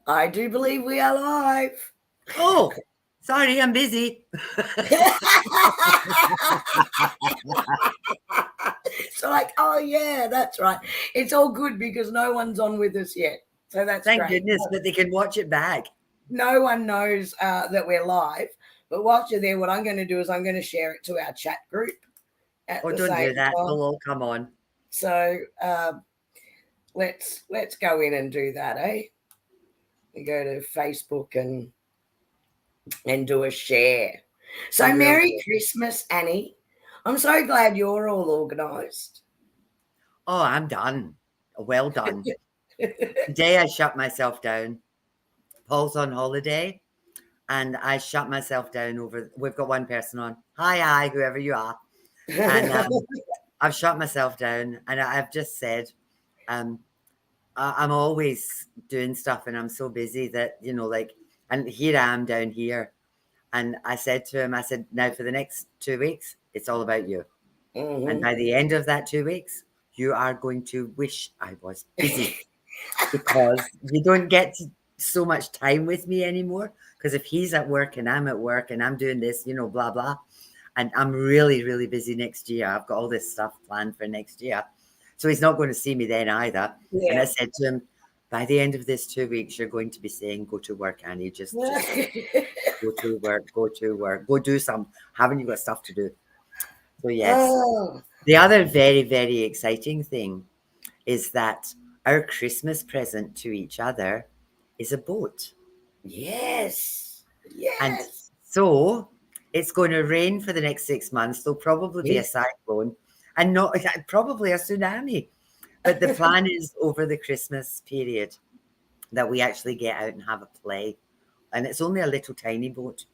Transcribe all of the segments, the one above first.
I do believe we are live. Oh, sorry, I'm busy. So like, oh yeah, that's right. It's all good because no one's on with us yet. So that's Thank great. goodness, but they can watch it back. No one knows that we're live. But whilst you're there, what I'm going to do is I'm going to share it to our chat group at Oh, the don't same do that. time. They'll all come on. So let's go in and do that, eh? We go to Facebook and do a share. So Merry Christmas, Annie. I'm so glad you're all organised. Oh, I'm done. Well done. Today I shut myself down. Paul's on holiday, and I shut myself down over. We've got one person on. Hi, whoever you are. And I've shut myself down, and I've just said, I'm always doing stuff, and I'm so busy that, and here I am down here. And I said to him, now for the next 2 weeks, it's all about you. Mm-hmm. And by the end of that 2 weeks, you are going to wish I was busy because you don't get so much time with me anymore. Because if he's at work and I'm at work and I'm doing this, blah, blah. And I'm really, really busy next year. I've got all this stuff planned for next year. So he's not going to see me then either. Yeah. And I said to him, by the end of this 2 weeks, you're going to be saying, go to work, Annie. Just go to work, go do some. Haven't you got stuff to do? So yes. Oh. The other very, very exciting thing is that our Christmas present to each other is a boat. Yes. Yes. And so it's going to rain for the next 6 months. There'll probably be a cyclone and not probably a tsunami. But the plan is over the Christmas period that we actually get out and have a play. And it's only a little tiny boat.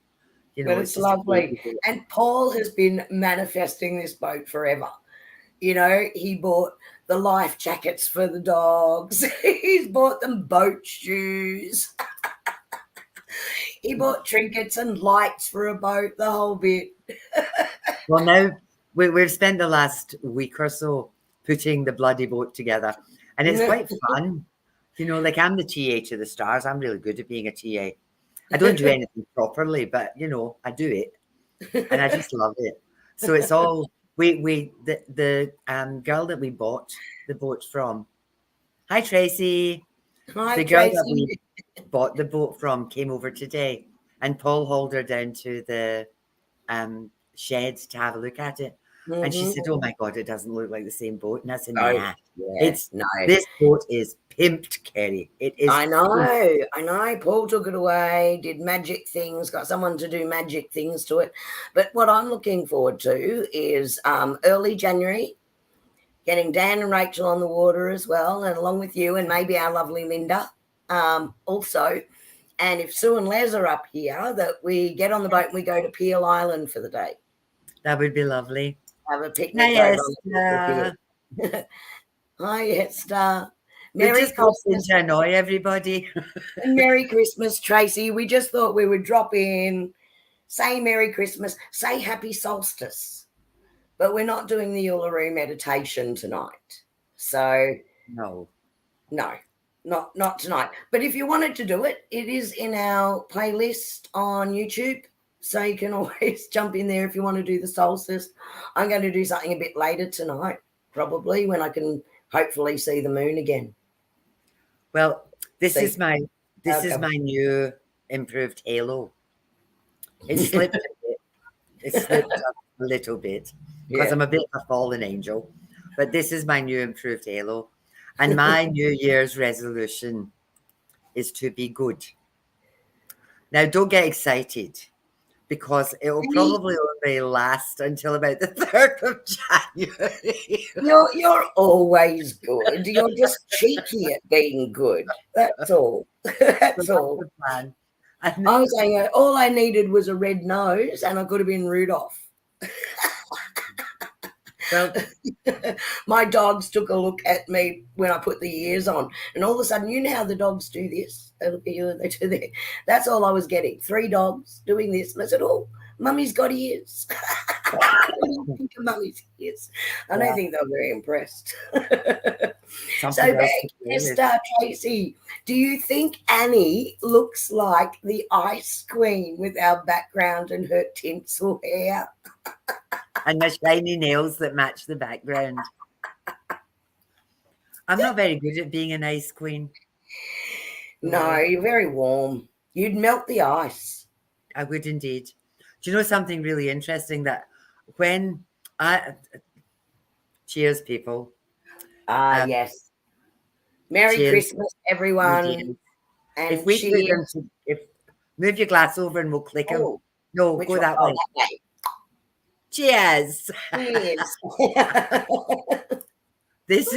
But it's lovely. And Paul has been manifesting this boat forever. He bought the life jackets for the dogs. He's bought them boat shoes. He bought trinkets and lights for a boat, the whole bit. Well, now we've spent the last week or so putting the bloody boat together. And it's quite fun. I'm the TA to the stars. I'm really good at being a TA. I don't do anything properly, but, I do it. And I just love it. So it's all, the girl that we bought the boat from. Hi, Tracy. Hi, the girl Tracy. That we bought the boat from came over today. And Paul hauled her down to the shed to have a look at it. Mm-hmm. And she said, oh, my God, it doesn't look like the same boat. And I said, nah, this boat is pimped, Kerrie. It is. I know. Paul took it away, did magic things, got someone to do magic things to it. But what I'm looking forward to is early January, getting Dan and Rachel on the water as well, and along with you and maybe our lovely Linda also. And if Sue and Les are up here, that we get on the boat and we go to Peel Island for the day. That would be lovely. Have a picnic over on the Peel. Hi, Esther. Merry Christmas to annoy everybody. And Merry Christmas, Tracy. We just thought we would drop in, say Merry Christmas, say Happy Solstice. But we're not doing the Uluru meditation tonight. So no, not tonight. But if you wanted to do it, it is in our playlist on YouTube. So you can always jump in there if you want to do the solstice. I'm going to do something a bit later tonight, probably when I can hopefully see the moon again. Well, this is my new improved halo. It slipped a bit. It slipped up a little bit because I'm a bit of a fallen angel. But this is my new improved halo. And my New Year's resolution is to be good. Now, don't get excited because it will probably only last until about the 3rd of January. You're always good. You're just cheeky at being good. That's all. That's all. The plan. I was saying all I needed was a red nose and I could have been Rudolph. Well, my dogs took a look at me when I put the ears on, and all of a sudden, you know how the dogs do this? They look at you and they do that. That's all I was getting. 3 dogs doing this. And I said, oh, Mummy's got ears. What do you think of Mummy's ears? I don't think they're very impressed. So Something else back, to play yes, with. Tracy, do you think Annie looks like the Ice Queen with our background and her tinsel hair? And my shiny nails that match the background. I'm not very good at being an ice queen. No, you're very warm. You'd melt the ice. I would indeed. Do you know something really interesting that when I cheers people. Um, Yes. Merry cheers Christmas, everyone, indeed. If and we put them cheers. to if move your glass over and we'll click them. Oh, No, which go one? that Oh, way. that way. Cheers. Cheers. This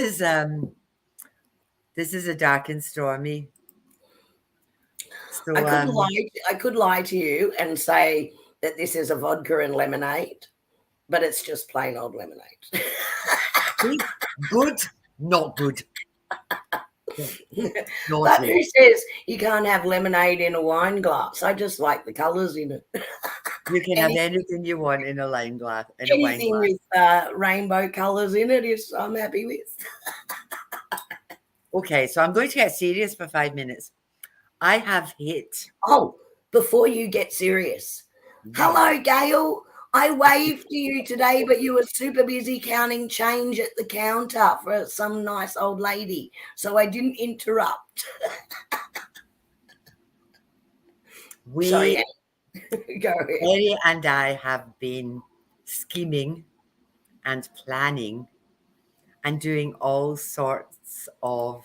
is a dark and stormy. I So could lie. I could lie to you and say that this is a vodka and lemonade, but it's just plain old lemonade. see? Good, not good. But Naughty. who says you can't have lemonade in a wine glass? I just like the colours in it. You can have Any, anything you want in a wine glass, in a wine anything glass. with rainbow colours in it is I'm happy with. Okay, so I'm going to get serious for 5 minutes. I have hit. Oh, before you get serious, hello, Gail. I waved to you today, but you were super busy counting change at the counter for some nice old lady, so I didn't interrupt. Sorry, go ahead. Kerrie and I have been scheming and planning and doing all sorts of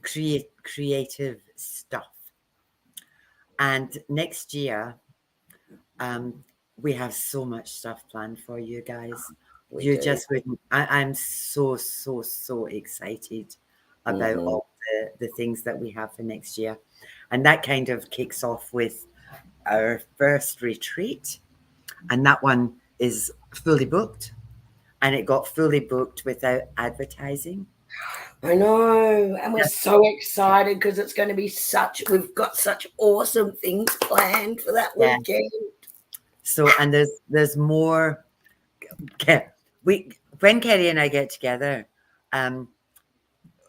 creative stuff. And next year, we have so much stuff planned for you guys. You just wouldn't. I'm so, so, so excited about all the things that we have for next year. And that kind of kicks off with our first retreat. And that one is fully booked. And it got fully booked without advertising. I know, and we're so excited because it's going to be we've got such awesome things planned for that Yeah. weekend. So, and there's more. When Kerrie and I get together,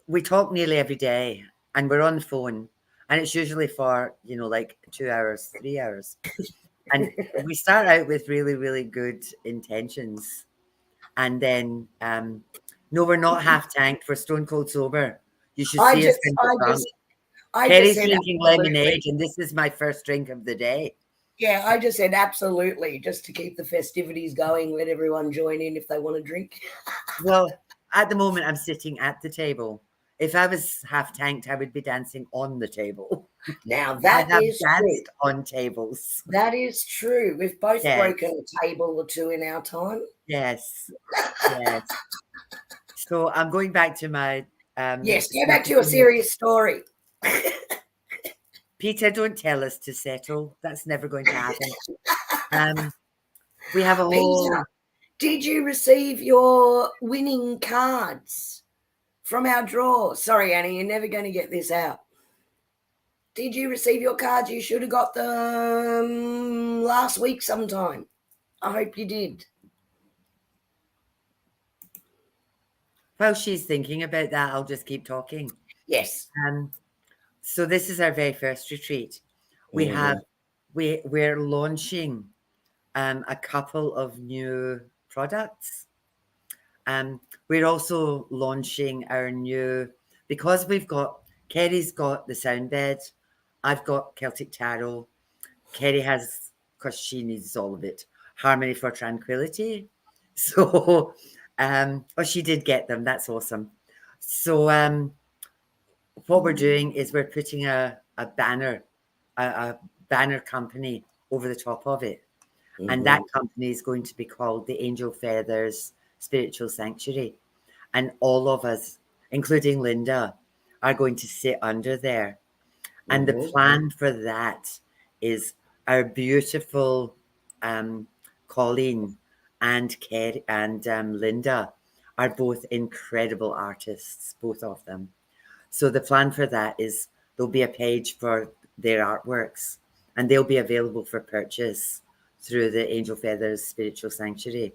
we talk nearly every day, and we're on the phone, and it's usually for like 2 hours, 3 hours, and we start out with really, really good intentions, and then no, we're not half tanked. We're stone cold sober. You should I see us just, when I we're drunk. just, I just Kerrie's said drinking absolutely. lemonade, and this is my first drink of the day. Yeah, I just said absolutely, just to keep the festivities going. Let everyone join in if they want to drink. Well, at the moment, I'm sitting at the table. If I was half tanked, I would be dancing on the table. Now I that have is true. danced on tables. That is true. We've both Yes. broken a table or two in our time. Yes. Yes. So I'm going back to my Yes, go back to your serious story. Peter, don't tell us to settle. That's never going to happen. We have a whole. Peter, did you receive your winning cards from our draw? Sorry, Annie, you're never going to get this out. Did you receive your cards? You should have got them last week sometime. I hope you did. While she's thinking about that, I'll just keep talking. Yes. So this is our very first retreat. We're launching a couple of new products. We're also launching our new, because Kerrie's got the sound bed, I've got Celtic Tarot, Kerrie has, because she needs all of it, Harmony for Tranquility. So, she did get them. That's awesome. So, what we're doing is we're putting a banner, a banner company over the top of it. And that company is going to be called the Angel Feathers Spiritual Sanctuary. And all of us, including Linda, are going to sit under there. And the plan for that is our beautiful Colleen and Kerrie and Linda are both incredible artists, both of them. So the plan for that is there'll be a page for their artworks, and they'll be available for purchase through the Angel Feathers Spiritual Sanctuary.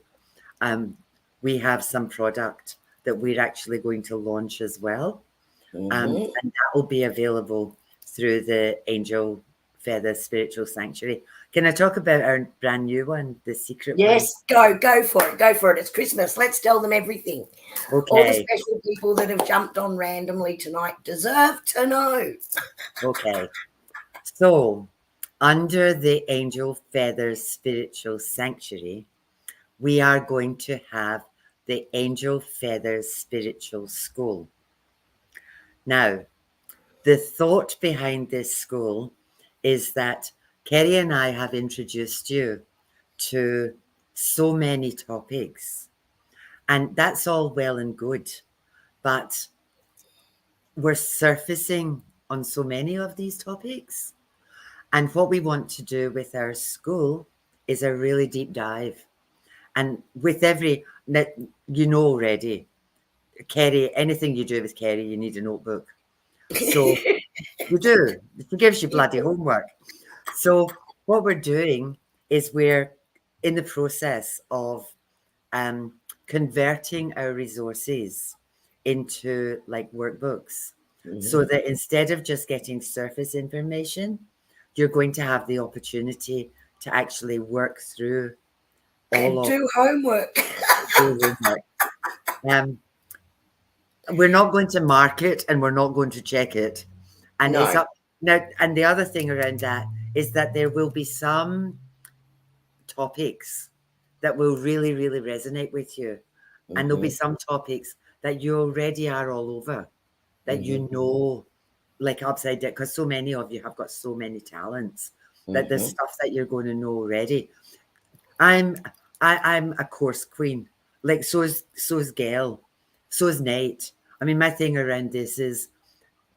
We have some product that we're actually going to launch as well. And that will be available through the Angel Feathers Spiritual Sanctuary. Can I talk about our brand new one, the secret one? Yes, go for it. Go for it. It's Christmas. Let's tell them everything. Okay. All the special people that have jumped on randomly tonight deserve to know. Okay. So, under the Angel Feathers Spiritual Sanctuary, we are going to have the Angel Feathers Spiritual School. Now, the thought behind this school is that Kerrie and I have introduced you to so many topics, and that's all well and good, but we're surfacing on so many of these topics. And what we want to do with our school is a really deep dive. And with every, you know already, Kerrie, anything you do with Kerrie, you need a notebook. So you do. She gives you bloody homework. So what we're doing is we're in the process of converting our resources into like workbooks. So that instead of just getting surface information, you're going to have the opportunity to actually work through all and do homework. We're not going to mark it and we're not going to check it. And it's up now. And the other thing around that is that there will be some topics that will really, really resonate with you. And there'll be some topics that you already are all over, that you know, like upside down, because so many of you have got so many talents that there's stuff that you're going to know already. I'm a course queen. Like so is Gail, so is Nate. I mean, my thing around this is,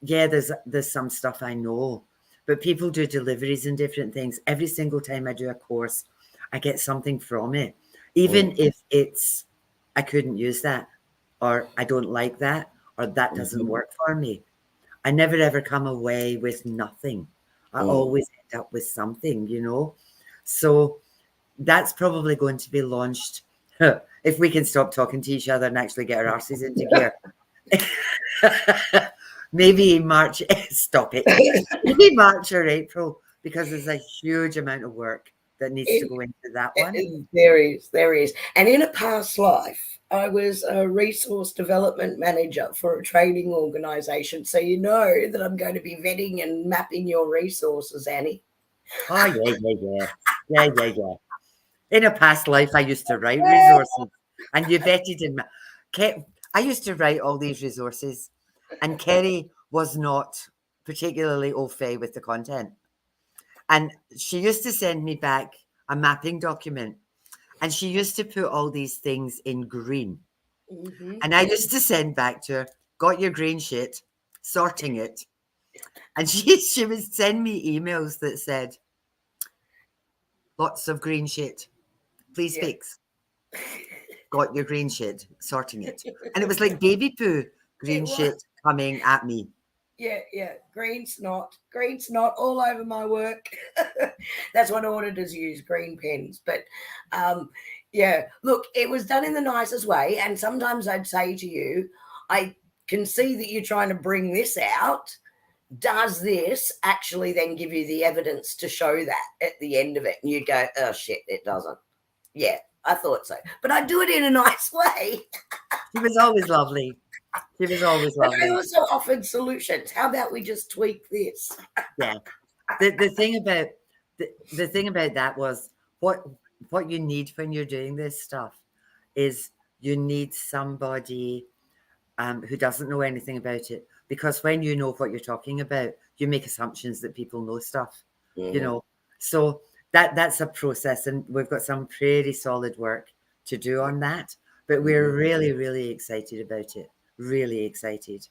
yeah, there's some stuff I know, but people do deliveries and different things. Every single time I do a course, I get something from it, even if it's I couldn't use that, or I don't like that, or that doesn't work for me. I never ever come away with nothing. I always end up with something, you know. So that's probably going to be launched if we can stop talking to each other and actually get our arses into gear. Maybe March. Stop it. Maybe March or April, because there's a huge amount of work that needs to go into that one. There is. And in a past life, I was a resource development manager for a training organisation. So you know that I'm going to be vetting and mapping your resources, Annie. Oh, yeah. In a past life, I used to write resources, and you vetted in. I used to write all these resources, and Kerrie was not particularly au fait with the content. And she used to send me back a mapping document, and she used to put all these things in green. And I used to send back to her, got your green shit, sorting it. And she would send me emails that said, lots of green shit, please fix. Got your green shit, sorting it. And it was like baby poo green shit coming at me. Yeah. Green snot all over my work. That's what auditors use, green pens. But yeah, look, it was done in the nicest way. And sometimes I'd say to you, I can see that you're trying to bring this out. Does this actually then give you the evidence to show that at the end of it? And you go, oh shit, it doesn't. Yeah, I thought so. But I do it in a nice way. She was always lovely. She was always lovely. But I also offered solutions. How about we just tweak this? Yeah. The thing about the thing about that was what you need when you're doing this stuff is you need somebody who doesn't know anything about it, because when you know what you're talking about, you make assumptions that people know stuff, you know. So that's a process, and we've got some pretty solid work to do on that. But we're really, really excited about it. Really excited.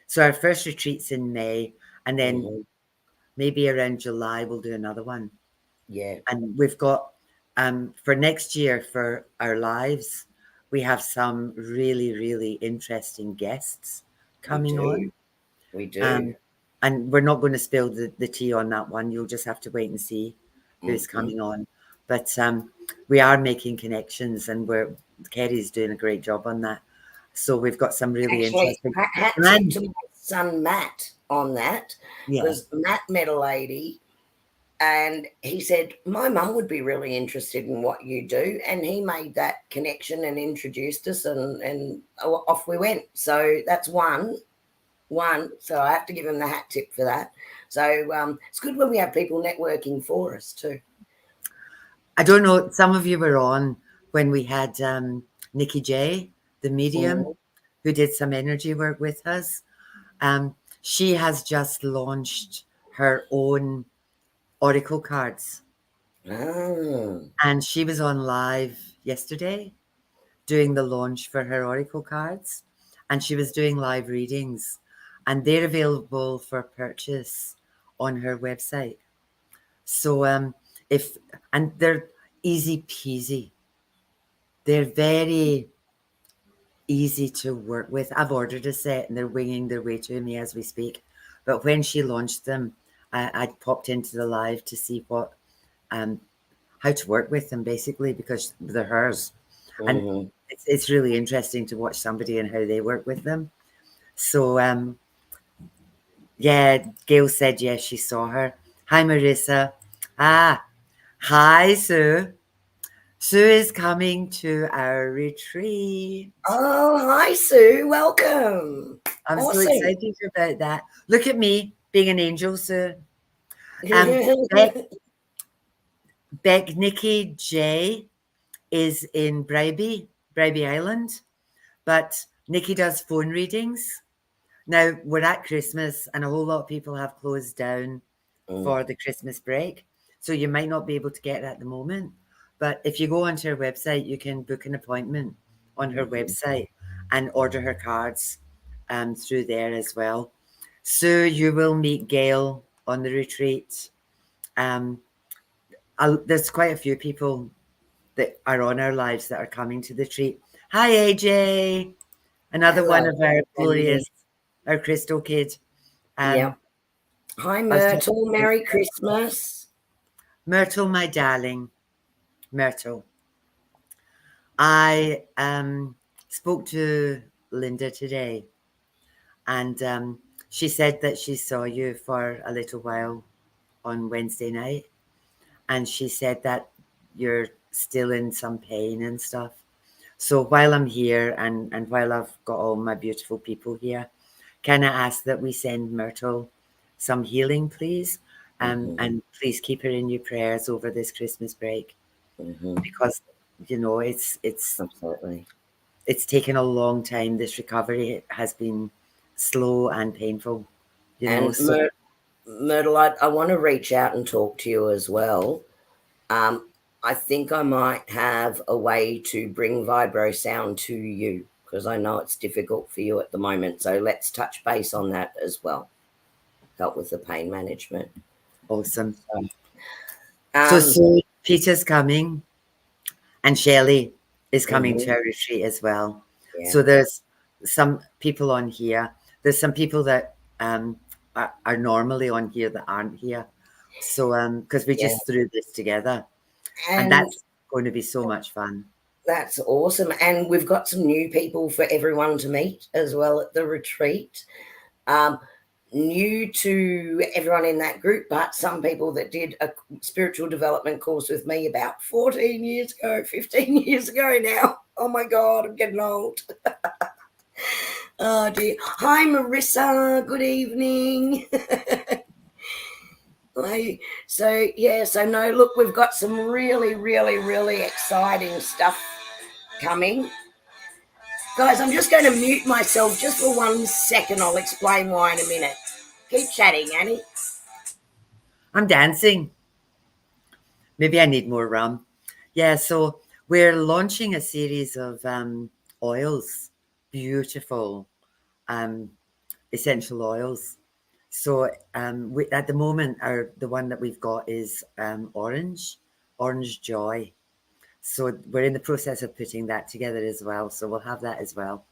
So our first retreat's in May, and then maybe around July we'll do another one. Yeah. And we've got for next year for our lives, we have some really, really interesting guests coming on. We do. And we're not going to spill the tea on that one. You'll just have to wait and see who's coming on. But we are making connections, and Kerrie's doing a great job on that. So we've got some really Actually, interesting. hats off And to my son Matt on that, yeah, because Matt met a lady and he said, my mum would be really interested in what you do. And he made that connection and introduced us, and off we went. So that's one. So I have to give him the hat tip for that. So it's good when we have people networking for us too. I don't know. Some of you were on when we had Nikki J, the medium, Mm. who did some energy work with us. She has just launched her own oracle cards, Ah. and she was on live yesterday doing the launch for her oracle cards, and she was doing live readings, and they're available for purchase on her website. So if and they're easy peasy. They're very easy to work with. I've ordered a set and they're winging their way to me as we speak. But when she launched them, I popped into the live to see what how to work with them basically, because they're hers. And Mm-hmm. it's really interesting to watch somebody and how they work with them. So yeah, Gail said yes, she saw her. Hi Marissa. Ah, hi Sue. Sue is coming to our retreat. Oh, hi, Sue. Welcome. I'm so Awesome. excited about that. Look at me being an angel, Sue. Um, Beck, Nikki J is in Bribie Island, but Nikki does phone readings. Now we're at Christmas and a whole lot of people have closed down Mm, for the Christmas break. So you might not be able to get it at the moment. But if you go onto her website, you can book an appointment on her mhm, website and order her cards through there as well. So you will meet Gail on the retreat. Um, there's quite a few people that are on our lives that are coming to the retreat. Hi, AJ, another one hello, of our glorious, Andy. our crystal kid. Yep. Um, Hi, I was talking Myrtle. to Merry Christmas. Myrtle, my darling, Myrtle. I spoke to Linda today, and she said that she saw you for a little while on Wednesday night, and she said that you're still in some pain and stuff. So while I'm here and while I've got all my beautiful people here, can I ask that we send Myrtle some healing, please? Hmm. And please keep her in your prayers over this Christmas break, Hmm. because you know Absolutely. it's taken a long time. This recovery has been slow and painful, you know. And So Myrtle, I want to reach out and talk to you as well. Um, I think I might have a way to bring vibro sound to you, because I know it's difficult for you at the moment. So let's touch base on that as well. Help with the pain management. awesome. So, So um, soon Peter's coming and Shelley is coming to mhm, our retreat as well. yeah, So there's some people on here. There's some people that are normally on here that aren't here. So because we yeah. just threw this together, and And that's going to be so much fun. that's awesome. And we've got some new people for everyone to meet as well at the retreat. Um, New to everyone in that group, but some people that did a spiritual development course with me about 14 years ago, 15 years ago now. Oh my God, I'm getting old. Oh dear. Hi, Marissa. Good evening. Hi. So, yeah, so no, look, we've got some really, really, really exciting stuff coming. Guys, I'm just going to mute myself just for 1 second. I'll explain why in a minute. Keep chatting, Annie. I'm dancing. Maybe I need more rum. Yeah, so we're launching a series of oils, beautiful um, essential oils. So at the moment, the one that we've got is orange joy. So we're in the process of putting that together as well. So we'll have that as well.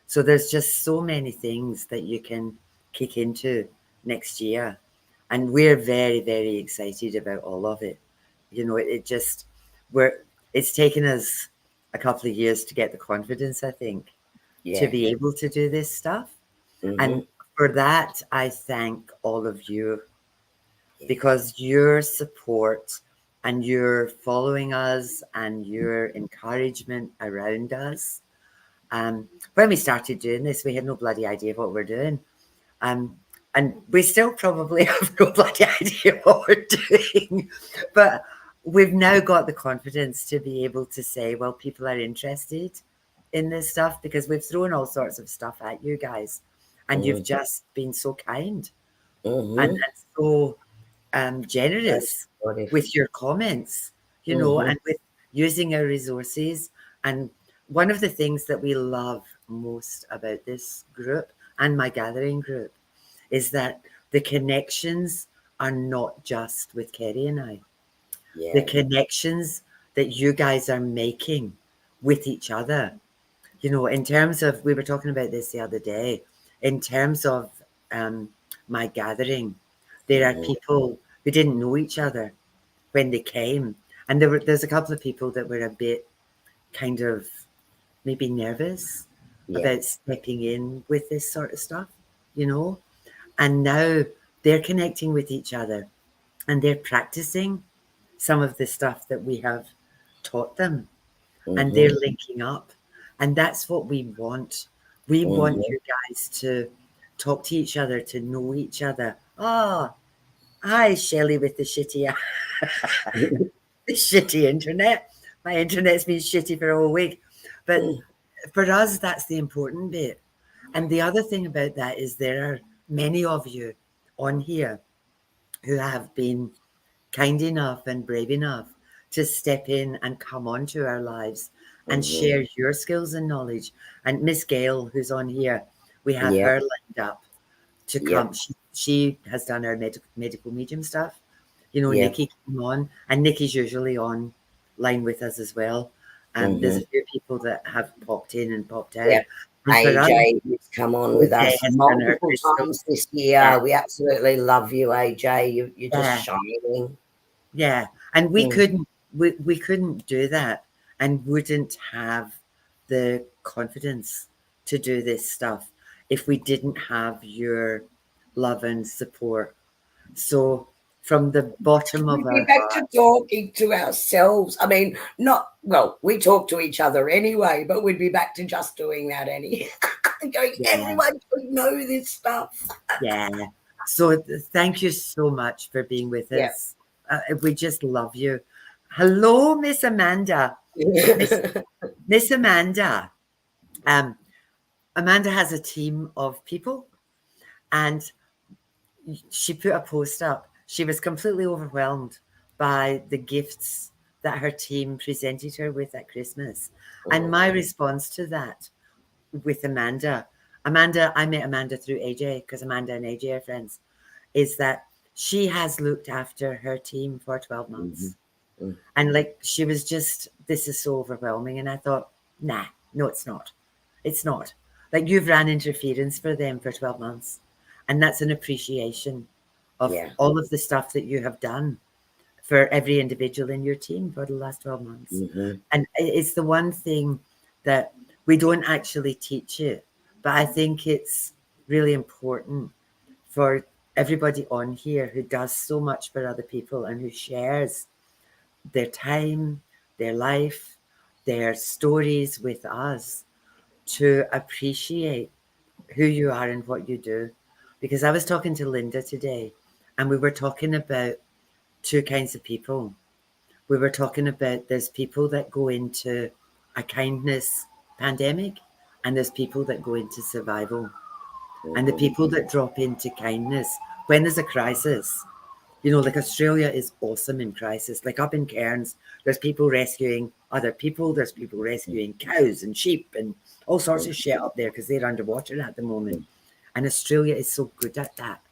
So there's just so many things that you can kick into next year, and we're very, very excited about all of it. You know, it just it's taken us a couple of years to get the confidence, I think, to Yeah. be able to do this stuff. Mm-hmm. And for that, I thank all of you, Yeah. because your support and your following us and your encouragement around us. When we started doing this, we had no bloody idea what we're doing. Um, and we still probably have no bloody idea what we're doing. But we've now got the confidence to be able to say, well, people are interested in this stuff, because we've thrown all sorts of stuff at you guys. And you've Mm-hmm. just been so kind and Mm-hmm. so generous What if? with your comments, Mm-hmm. and with using our resources. And one of the things that we love most about this group and my gathering group is that the connections are not just with Kerrie and I. The Yeah. connections that you guys are making with each other, in terms of, we were talking about this the other day, in terms of um, my gathering, there are Mm-hmm. people who didn't know each other when they came. And there's a couple of people that were a bit kind of maybe nervous Yeah. about stepping in with this sort of stuff, you know? And now they're connecting with each other and they're practicing some of the stuff that we have taught them, and they're Mm-hmm. linking up. And that's what we want. We want Mm-hmm. you guys to talk to each other, to know each other. Ah, hi, Shelley with the shitty, the shitty internet. My internet's been shitty for a whole week. But for us, that's the important bit. And the other thing about that is there are many of you on here who have been kind enough and brave enough to step in and come onto our lives and Mm-hmm. share your skills and knowledge. And Miss Gail, who's on here, we have Yep. her lined up to come. Yep. She has done our medical medium stuff. Yep. Nikki came on, and Nikki's usually on line with us as well. There's Mm-hmm. a few people that have popped in and popped out. Yep. And for us, AJ has come on with AJ us has done our multiple crystals. times this Yeah, year. We absolutely love you, AJ. You're just yeah. shining. Yeah, and we Mm. couldn't we couldn't do that and wouldn't have the confidence to do this stuff if we didn't have your love and support. So from the bottom of We'd be our back heart, to talking to ourselves. I mean, not well, we talk to each other anyway, but we'd be back to just doing that anyway. Going, yeah, everyone should know this stuff. yeah. So thank you so much for being with Yeah. us. We just love you. Hello, Miss Amanda. Miss Miss Amanda. Um, Amanda has a team of people, and she put a post up. She was completely overwhelmed by the gifts that her team presented her with at Christmas. And my response to that with Amanda, I met Amanda through AJ, because Amanda and AJ are friends, is that she has looked after her team for 12 months. Mm-hmm. And like, she was just, this is so overwhelming. And I thought, nah, no, it's not. It's not. Like, you've ran interference for them for 12 months. And that's an appreciation of Yeah. all of the stuff that you have done for every individual in your team for the last 12 months. Mm-hmm. And it's the one thing that we don't actually teach it, but I think it's really important for everybody on here who does so much for other people and who shares their time, their life, their stories with us, to appreciate who you are and what you do. Because I was talking to Linda today, and we were talking about two kinds of people. We were talking about, there's people that go into a kindness pandemic, and there's people that go into survival. And the Mm-hmm. people that drop into kindness when there's a crisis, like Australia is awesome in crisis. Like up in Cairns, there's people rescuing other people. There's people rescuing cows and sheep and all sorts of shit up there because they're underwater at the moment. And Australia is so good at that.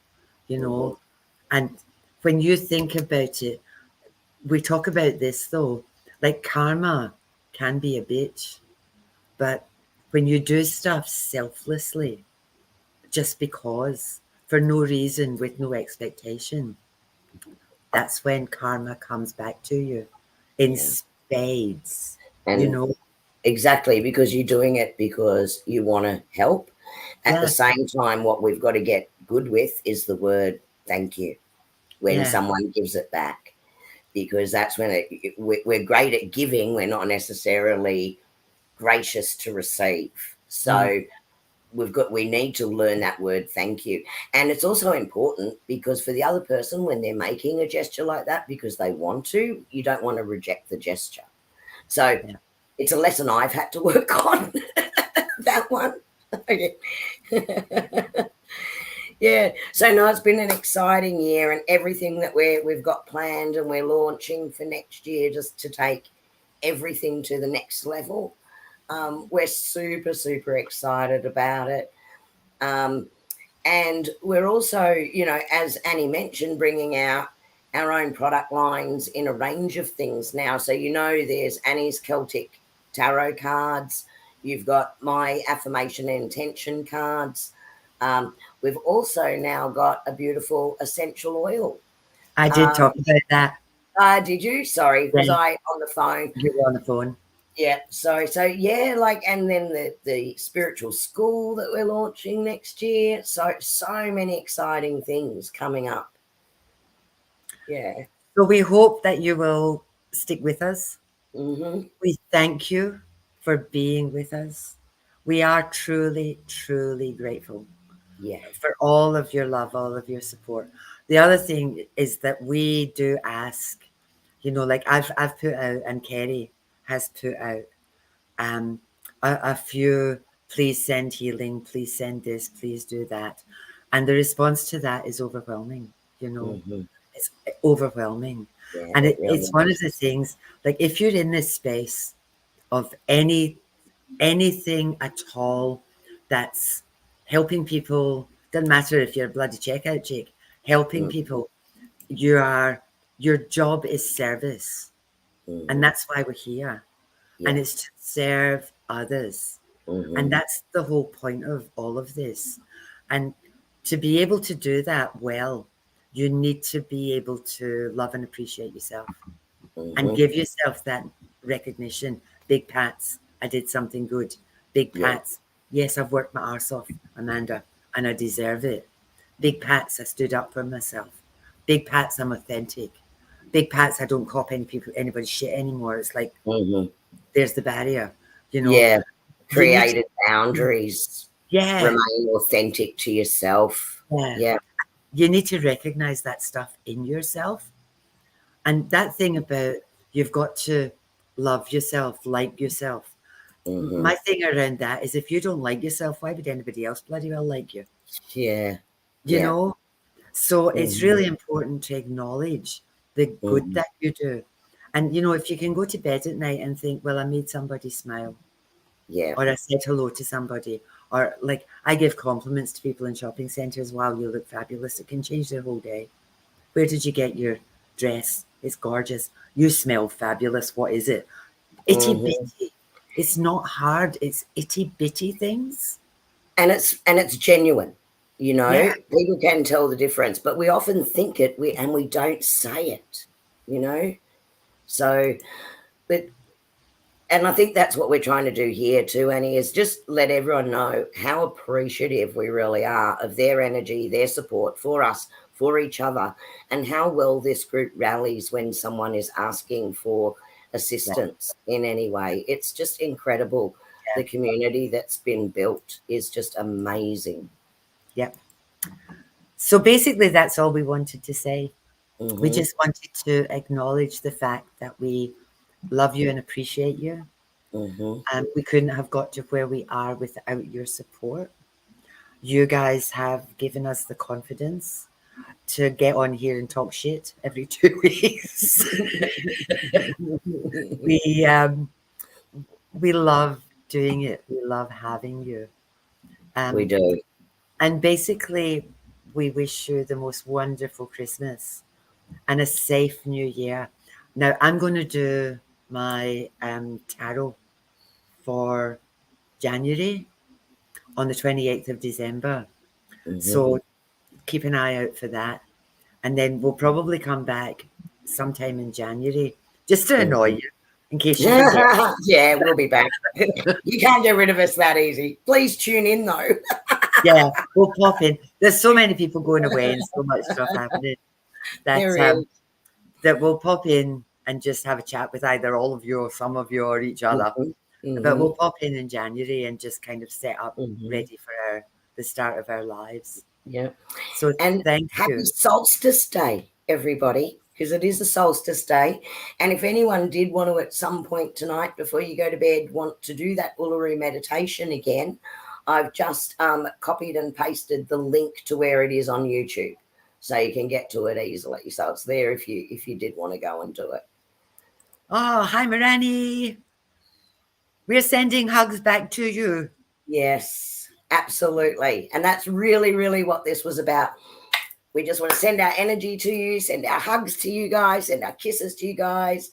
And when you think about it, we talk about this though, like karma can be a bitch, but when you do stuff selflessly, just because, for no reason, with no expectation, that's when karma comes back to you in Yeah. fades, you And know? exactly, because you're doing it because you want to help. At the Yeah, same time, what we've got to get good with is the word thank you when yeah, someone gives it back, because that's when we're great at giving. We're not necessarily gracious to receive. mm, So we need to learn that word thank you. And it's also important because for the other person, when they're making a gesture like that because they want to, you don't want to reject the gesture. So yeah. it's a lesson I've had to work on. That one. Yeah. So no, it's been an exciting year, and everything that we've got planned and we're launching for next year, just to take everything to the next level. We're super, super excited about it. Um, and we're also, as Annie mentioned, bringing out our own product lines in a range of things now. So, there's Annie's Celtic tarot cards. You've got my affirmation and intention cards. We've also now got a beautiful essential oil. I did Um, talk about that. did you? Sorry, was Yeah, I on the phone? you were on the phone. Yeah, so yeah, and then the spiritual school that we're launching next year. So many exciting things coming up. Yeah. So we hope that you will stick with us. Mhm. We thank you for being with us. We are truly, truly grateful Yeah. for all of your love, all of your support. The other thing is that we do ask, like I've put out, and Kerrie has put out um, a few, please send healing, please send this, please do that. And the response to that is overwhelming, you know, Mhm. it's overwhelming. Yeah, And it really it's one of is. the things, like if you're in this space of anything at all that's helping people, doesn't matter if you're a bloody checkout chick, helping Mhm. people, your job is service. And Mhm. that's why we're here. And Yeah. it's to serve others. And Mhm. that's the whole point of all of this. And to be able to do that well, you need to be able to love and appreciate yourself and Mhm. give yourself that recognition. Big pats, I did something good. Big Yeah. pats, yes, I've worked my arse off, Amanda, and I deserve it. Big pats, I stood up for myself. Big pats, I'm authentic. Big pats, I don't cop anybody's shit anymore. It's like Mhm. there's the barrier, you know. Yeah. You need to, Created boundaries. yeah, Remain authentic to yourself. yeah. Yeah. You need to recognize that stuff in yourself. And that thing about you've got to love yourself, like yourself. Mhm. My thing around that is if you don't like yourself, why would anybody else bloody well like you? Yeah. You Yeah. know? So it's Mhm. really important to acknowledge the good Mhm. that you do. And, if you can go to bed at night and think, well, I made somebody smile, Yeah. or I said hello to somebody, or like I give compliments to people in shopping centres, wow, you look fabulous. It can change their whole day. Where did you get your dress? It's gorgeous. You smell fabulous. What is it? Itty Mhm. bitty. It's not hard. It's itty bitty things. And it's genuine. Yeah, People can tell the difference, but we often think it, we don't say it. You know, so but and I think that's what we're trying to do here too, Annie, is just let everyone know how appreciative we really are of their energy, their support for us, for each other, and how well this group rallies when someone is asking for yeah, assistance in any way. It's just incredible. yeah, The community that's been built is just amazing. yeah. So basically, that's all we wanted to say. We Mhm. just wanted to acknowledge the fact that we love you and appreciate you. Mhm. We couldn't have got to where we are without your support. You guys have given us the confidence to get on here and talk shit every 2 weeks. we um, we love doing it. We love having you. We Um, do. and basically, we wish you the most wonderful Christmas and a safe new year. Now, I'm going to do my tarot for January on the 28th of December. Mhm. So keep an eye out for that. And then we'll probably come back sometime in January just to annoy Mhm. you. in case you forget. Yeah, we'll be back. You can't get rid of us that easy. Please tune in, though. Yeah, we'll pop in. There's so many people going away and so much stuff happening There that is. that we'll pop in and just have a chat with either all of you or some of you or each other. Mm-hmm. But we'll pop in January and just kind of set up Mm-hmm. ready for the start of our lives. Yeah. So And thank happy you. Solstice Day, everybody, because it is a solstice day. And if anyone did want to, at some point tonight before you go to bed, want to do that Uluru meditation again, I've just copied and pasted the link to where it is on YouTube, so you can get to it easily. So it's there if you did want to go and do it. Oh, hi, Marani. We're sending hugs back to you. Yes, absolutely. And that's really, really what this was about. We just want to send our energy to you, send our hugs to you guys, send our kisses to you guys.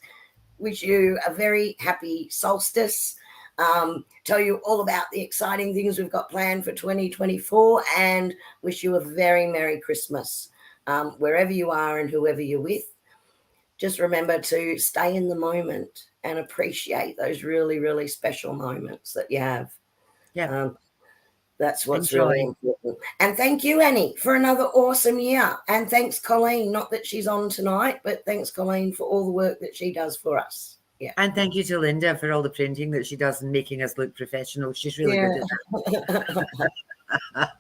Wish you a very happy solstice. Tell you all about the exciting things we've got planned for 2024, and wish you a very Merry Christmas. Wherever you are and whoever you're with, just remember to stay in the moment and appreciate those really, really special moments that you have. Yeah. That's what's Enjoy. really important. And thank you, Annie, for another awesome year. And thanks, Colleen, not that she's on tonight, but thanks, Colleen, for all the work that she does for us. Yeah. And thank you to Linda for all the printing that she does and making us look professional. She's really good at that.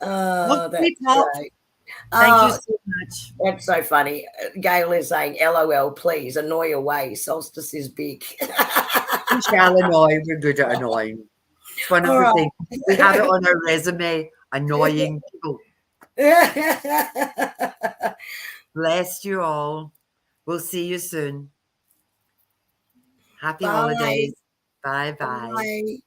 Oh, that's great. Thank you so much. That's so funny. Gail is saying, LOL, please, annoy away. Solstice is big. We shall annoy. We're good at annoying. It's one of the things. We have it on our resume, annoying people. Bless you all. We'll see you soon. Happy holidays. Bye-bye. Bye.